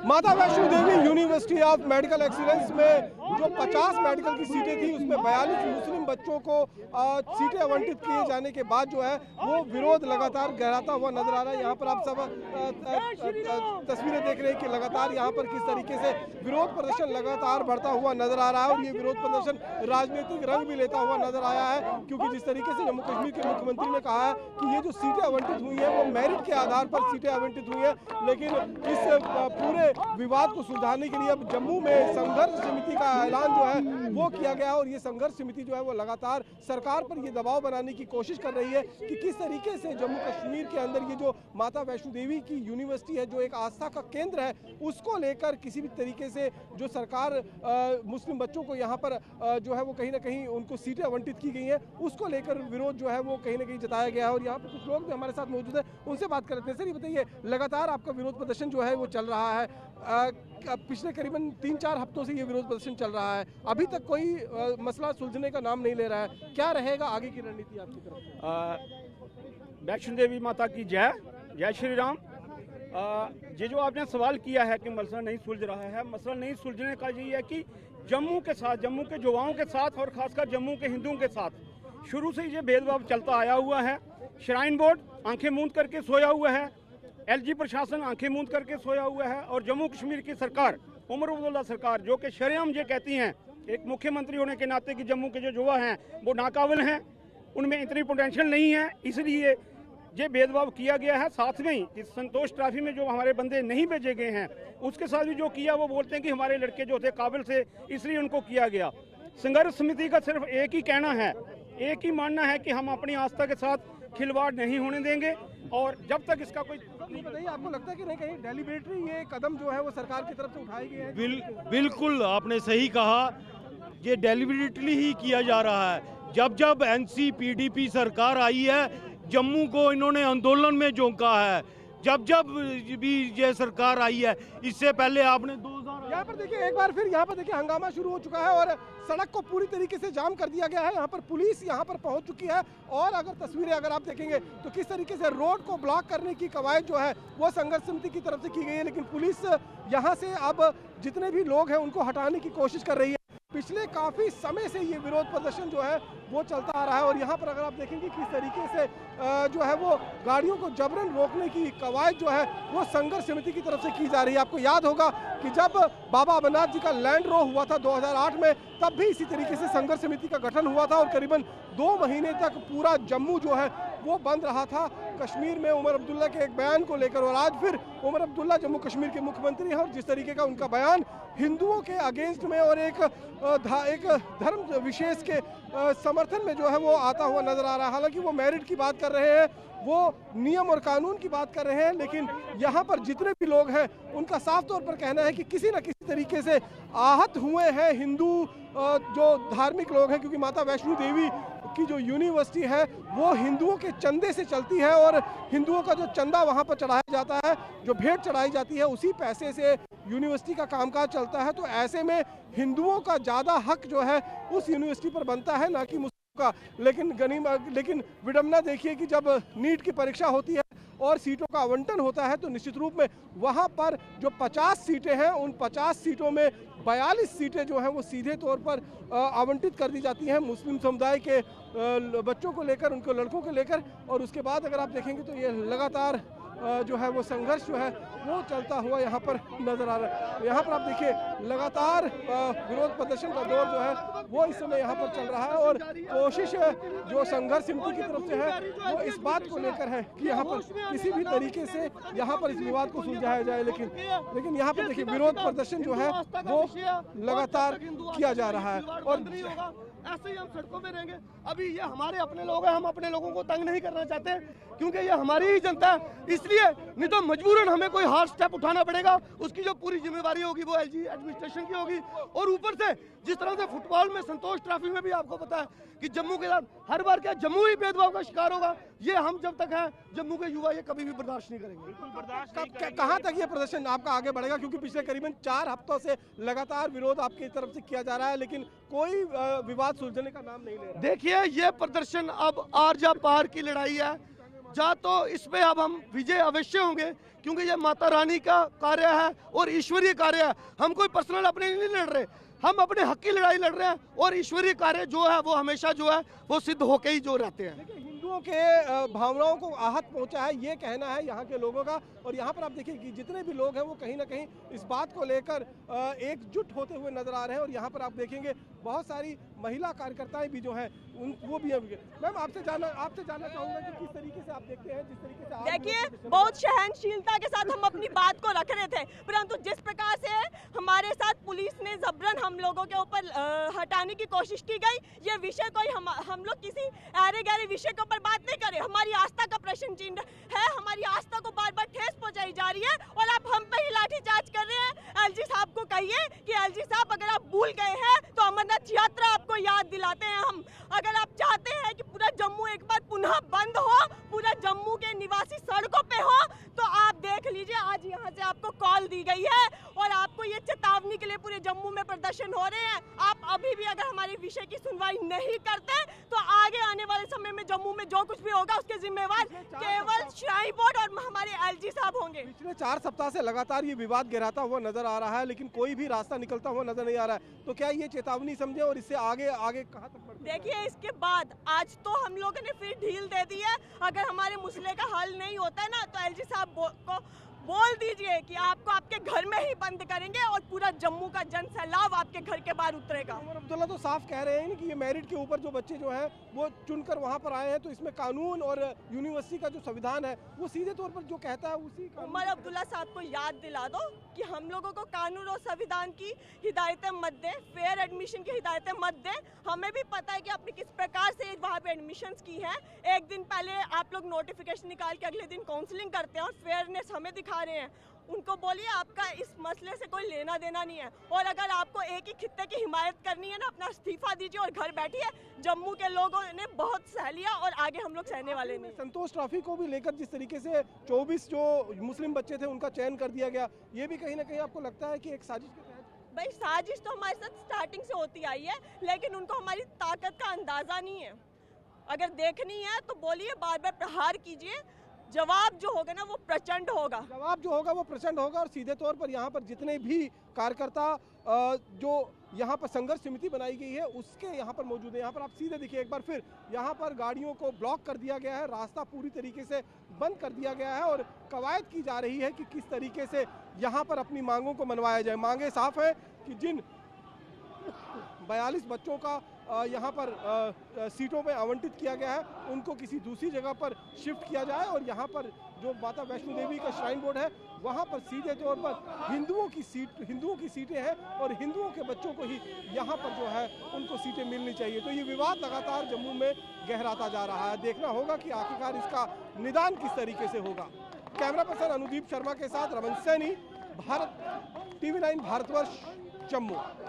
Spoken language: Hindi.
माता Vaishno Devi university of medical excellence में जो 50 मेडिकल की सीटें थी उसमें 42 मुस्लिम बच्चों को सीटें आवंटित किए जाने के बाद जो है वो विरोध लगातार गहराता हुआ नजर आ रहा है। यहाँ पर आप सब तस्वीरें देख रहे हैं कि लगातार यहाँ पर किस तरीके से विरोध प्रदर्शन लगातार बढ़ता हुआ नजर आ रहा है और ये विरोध प्रदर्शन राजनीतिक रंग भी लेता हुआ नजर आया है, क्योंकि जिस तरीके से जम्मू कश्मीर के मुख्यमंत्री ने कहा है कि ये जो सीटें आवंटित हुई है वो मेरिट के आधार पर सीटें आवंटित हुई है, लेकिन इस पूरे विवाद को सुलझाने के लिए अब जम्मू में संघर्ष समिति का ऐलान जो है वो किया गया और ये संघर्ष समिति जो है वो लगातार सरकार पर ये दबाव बनाने की कोशिश कर रही है कि किस तरीके से जम्मू कश्मीर के अंदर ये जो माता वैष्णो देवी की यूनिवर्सिटी है, जो एक आस्था का केंद्र है, उसको लेकर किसी भी तरीके से जो सरकार मुस्लिम बच्चों को यहाँ पर जो है वो कहीं ना कहीं उनको सीटें आवंटित की गई हैं, उसको लेकर विरोध जो है वो कहीं ना कहीं जताया गया है। और यहाँ पर कुछ लोग भी हमारे साथ मौजूद हैं, उनसे बात करते हैं। सर ये बताइए, लगातार आपका विरोध प्रदर्शन जो है वो चल रहा है, पिछले करीबन 3-4 हफ्तों से ये विरोध प्रदर्शन चल रहा है, अभी तक कोई मसला सुलझने का नाम नहीं ले रहा है, क्या रहेगा आगे की रणनीति आपकी तरफ? वैष्णो देवी माता की जय, जय श्री राम। ये जो आपने सवाल किया है कि मसला नहीं सुलझ रहा है, मसला नहीं सुलझने का यही है कि जम्मू के साथ, जम्मू के युवाओं के साथ और खासकर जम्मू के हिंदुओं के साथ शुरू से ये भेदभाव चलता आया हुआ है। श्राइन बोर्ड आंखें मूंद करके सोया हुआ है, एलजी प्रशासन आंखें मूंद करके सोया हुआ है और जम्मू कश्मीर की सरकार, उमर अब्दुल्ला सरकार, जो कि शरेआम ये कहती हैं एक मुख्यमंत्री होने के नाते कि जम्मू के जो युवा हैं वो नाकाबिल हैं, उनमें इतनी पोटेंशियल नहीं है, इसलिए ये भेदभाव किया गया है। साथ में ही इस संतोष ट्रॉफी में जो हमारे बंदे नहीं भेजे गए हैं उसके साथ भी जो किया वो बोलते हैं कि हमारे लड़के जो थे काबिल थे इसलिए उनको किया गया। संघर्ष समिति का सिर्फ एक ही कहना है, एक ही मानना है कि हम अपनी आस्था के साथ खिलवाड़ नहीं होने देंगे और जब तक इसका कोई बताइए, आपको लगता है कि नहीं कहीं डेलिबरेटली ये कदम जो है वो सरकार की तरफ से उठाई गई है? बिल्कुल आपने सही कहा, ये डेलिबरेटली ही किया जा रहा है। जब जब एनसी पीडीपी सरकार आई है जम्मू को इन्होंने आंदोलन में झोंका है, जब जब भी ये सरकार आई है, इससे पहले आपने 2000 यहाँ पर देखिए, एक बार फिर यहाँ पर देखिए हंगामा शुरू हो चुका है और सड़क को पूरी तरीके से जाम कर दिया गया है। यहाँ पर पुलिस यहाँ पर पहुँच चुकी है और अगर तस्वीरें अगर आप देखेंगे तो किस तरीके से रोड को ब्लॉक करने की कवायद जो है वो संघर्ष समिति की तरफ से की गई है, लेकिन पुलिस यहाँ से अब जितने भी लोग हैं उनको हटाने की कोशिश कर रही है। पिछले काफी समय से ये विरोध प्रदर्शन जो है वो चलता आ रहा है और यहाँ पर अगर आप देखेंगे किस तरीके से जो है वो गाड़ियों को जबरन रोकने की कवायद जो है वो संघर्ष समिति की तरफ से की जा रही है। आपको याद होगा कि जब बाबा अमरनाथ जी का लैंड रो हुआ था 2008 में, तब भी इसी तरीके से संघर्ष समिति का गठन हुआ था और करीबन 2 महीने तक पूरा जम्मू जो है वो बंद रहा था कश्मीर में उमर अब्दुल्ला के एक बयान को लेकर। और आज फिर उमर अब्दुल्ला जम्मू कश्मीर के मुख्यमंत्री हैं और जिस तरीके का उनका बयान हिंदुओं के अगेंस्ट में और एक धर्म विशेष के समर्थन में जो है वो आता हुआ नजर आ रहा है। हालांकि वो मेरिट की बात कर रहे हैं, वो नियम और कानून की बात कर रहे हैं, लेकिन यहाँ पर जितने भी लोग हैं उनका साफ तौर पर कहना है कि किसी न किसी तरीके से आहत हुए हैं हिंदू जो धार्मिक लोग हैं, क्योंकि माता वैष्णो देवी की जो यूनिवर्सिटी है वो हिंदुओं के चंदे से चलती है और हिंदुओं का जो चंदा वहाँ पर चढ़ाया जाता है, जो भेंट चढ़ाई जाती है, उसी पैसे से यूनिवर्सिटी का कामकाज चलता है। तो ऐसे में हिंदुओं का ज़्यादा हक जो है उस यूनिवर्सिटी पर बनता है, ना कि मुस्लिमों का। लेकिन विडम्बना देखिए कि जब नीट की परीक्षा होती है और सीटों का आवंटन होता है तो निश्चित रूप में वहाँ पर जो 50 सीटें हैं उन 50 सीटों में 42 सीटें जो हैं वो सीधे तौर पर आवंटित कर दी जाती हैं मुस्लिम समुदाय के बच्चों को लेकर, उनके लड़कों को लेकर। और उसके बाद अगर आप देखेंगे तो ये लगातार जो है वो संघर्ष जो है वो चलता हुआ यहाँ पर नजर आ रहा है। यहाँ पर आप देखिए लगातार विरोध प्रदर्शन का दौर जो है वो इस समय यहाँ पर चल रहा है और कोशिश जो संघर्ष समिति की तरफ से है वो इस बात को लेकर है कि यहाँ पर किसी भी तरीके से यहाँ पर इस विवाद को सुलझाया जाए, लेकिन यहाँ पर देखिए विरोध प्रदर्शन जो है वो लगातार किया जा रहा है और ऐसे ही हम सड़कों में रहेंगे। अभी ये हमारे अपने लोग हैं, हम अपने लोगों को तंग नहीं करना चाहते क्योंकि ये हमारी ही जनता है, इसलिए नहीं तो मजबूरन हमें कोई हार्ड स्टेप उठाना पड़ेगा। उसकी जो पूरी जिम्मेवारी होगी वो एलजी एडमिनिस्ट्रेशन की होगी। और ऊपर से जिस तरह से फुटबॉल में संतोष ट्रॉफी में भी आपको पता है कि जम्मू के साथ हर बार क्या जम्मू ही भेदभाव का शिकार होगा, ये हम जब तक हैं जम्मू के युवा ये कभी भी बर्दाश्त नहीं करेंगे। कहाँ तक ये प्रदर्शन आपका आगे बढ़ेगा, क्योंकि पिछले करीबन 4 हफ्तों से लगातार विरोध आपकी तरफ से किया जा रहा है लेकिन कोई विवाद सुलझने का नाम नहीं ले रहा। देखिए ये प्रदर्शन अब आरजा पार की लड़ाई है, जा तो इस पे अब हम विजय अवश्य होंगे, क्योंकि ये माता रानी का कार्य है और ईश्वरीय कार्य है। हम कोई पर्सनल अपने लिए नहीं लड़ रहे, हम अपने हक की लड़ाई लड़ रहे हैं और ईश्वरीय कार्य जो है वो हमेशा जो है वो सिद्ध होके ही जो रहते हैं। देखिए, हिंदुओं के भावनाओं को आहत पहुंचा है, ये कहना है यहाँ के लोगों का। और यहाँ पर आप देखिए कि जितने भी लोग हैं वो कहीं ना कहीं इस बात को लेकर एकजुट होते हुए नजर आ रहे हैं। और यहाँ पर आप देखेंगे बहुत सारी महिला कार्यकर्ताएं भी जो हैं वो भी हैं। मैम, आपसे जानना चाहूंगा कि किस तरीके से आप देखते हैं, जिस तरीके से देखिए, बहुत सहनशीलता के साथ हम अपनी बात को रख रहे थे, परंतु जिस प्रकार से हमारे साथ पुलिस ने जबरन हम लोगों के ऊपर हटाने की कोशिश की गई, ये विषय कोई हम लोग किसी अरे गहरे विषय के ऊपर बात नहीं करें। हमारी आस्था का प्रश्न चिन्ह है, हमारी आस्था को बार बार ठेस पहुंचाई जा रही है और आप हम पे ही लाठीचार्ज कर रहे हैं। एलजी साहब को कहिए कि एलजी साहब, अगर आप भूल गए हैं तो अमरनाथ यात्रा आपको याद दिलाते हैं हम। अगर आप चाहते हैं कि पूरा जम्मू एक बार पुनः बंद हो, पूरा जम्मू के निवासी सड़कों पे हो, तो आप देख लीजिए आज यहाँ से आपको कॉल दी गई है और आपको ये चेतावनी के लिए पूरे जम्मू में प्रदर्शन हो रहे हैं। आप अभी भी अगर हमारे विषय की सुनवाई नहीं करते तो आगे आने वाले समय में जम्मू में जो कुछ भी होगा उसके जिम्मेवार केवल श्राइन बोर्ड और हमारे एलजी साहब होंगे। पिछले 4 सप्ताह से लगातार ये विवाद गहराता हुआ नजर आ रहा है, लेकिन कोई भी रास्ता निकलता हुआ नजर नहीं आ रहा है। तो क्या ये चेतावनी समझे और इससे आगे कहाँ तक बढ़ते? देखिए, इसके बाद आज तो हम लोगों ने फिर ढील दे दी है। अगर हमारे मसले का हल नहीं होता है ना, तो एलजी साहब को बोल दीजिए कि आपको आपके घर में ही बंद करेंगे और पूरा जम्मू का जन सैलाब आपके घर के बाहर उतरेगा। उमर अब्दुल्ला तो साफ कह रहे हैं कि ये मेरिट के ऊपर जो बच्चे जो हैं वो चुनकर वहाँ पर आए हैं, तो इसमें कानून और यूनिवर्सिटी का जो संविधान है वो सीधे तौर पर जो कहता है उसी। उमर अब्दुल्ला साहब को याद दिला दो कि हम लोगों को कानून और संविधान की हिदायतें मत दे, फेयर एडमिशन की हिदायतें मत दे। हमें भी पता है कि आपने किस प्रकार से वहाँ पे एडमिशंस की है। एक दिन पहले आप लोग नोटिफिकेशन निकाल के अगले दिन काउंसलिंग करते हैं और फेयरनेस हमें दिखा रहे हैं। उनको बोलिए आपका इस मसले से कोई लेना देना नहीं है, और अगर आपको एक ही खित्ते की हिमायत करनी है ना, अपना इस्तीफा दीजिए और घर बैठिए। जम्मू के लोगों ने बहुत सह लिया और आगे हम लोग सहने वाले नहीं। संतोष ट्रॉफी को भी लेकर जिस तरीके से 24 जो मुस्लिम बच्चे थे उनका चयन कर दिया गया, ये भी कहीं ना कहीं आपको लगता है कि एक साजिश के तहत? भाई, साजिश तो हमारे साथ स्टार्टिंग से होती आई है, लेकिन उनको हमारी ताकत का अंदाजा नहीं है। अगर देखनी है तो बोलिए, बार बार प्रहार कीजिए, जवाब जो होगा ना वो प्रचंड होगा। जवाब जो होगा वो प्रचंड होगा। और सीधे तौर पर यहाँ पर जितने भी कार्यकर्ता जो यहाँ पर संघर्ष समिति बनाई गई है उसके यहाँ पर मौजूद है। यहाँ पर आप सीधे देखिए एक बार फिर, यहाँ पर गाड़ियों को ब्लॉक कर दिया गया है, रास्ता पूरी तरीके से बंद कर दिया गया है और कवायद की जा रही है कि किस तरीके से यहाँ पर अपनी मांगों को मनवाया जाए। मांगे साफ है कि जिन 42 बच्चों का यहाँ पर सीटों में आवंटित किया गया है उनको किसी दूसरी जगह पर शिफ्ट किया जाए और यहाँ पर जो माता वैष्णो देवी का श्राइन बोर्ड है वहाँ पर सीधे तौर पर हिंदुओं की सीटें हैं और हिंदुओं के बच्चों को ही यहाँ पर जो है उनको सीटें मिलनी चाहिए। तो ये विवाद लगातार जम्मू में गहराता जा रहा है। देखना होगा कि आखिरकार इसका निदान किस तरीके से होगा। कैमरा पर्सन अनुदीप शर्मा के साथ रमन सैनी, भारत TV9 भारतवर्ष, जम्मू।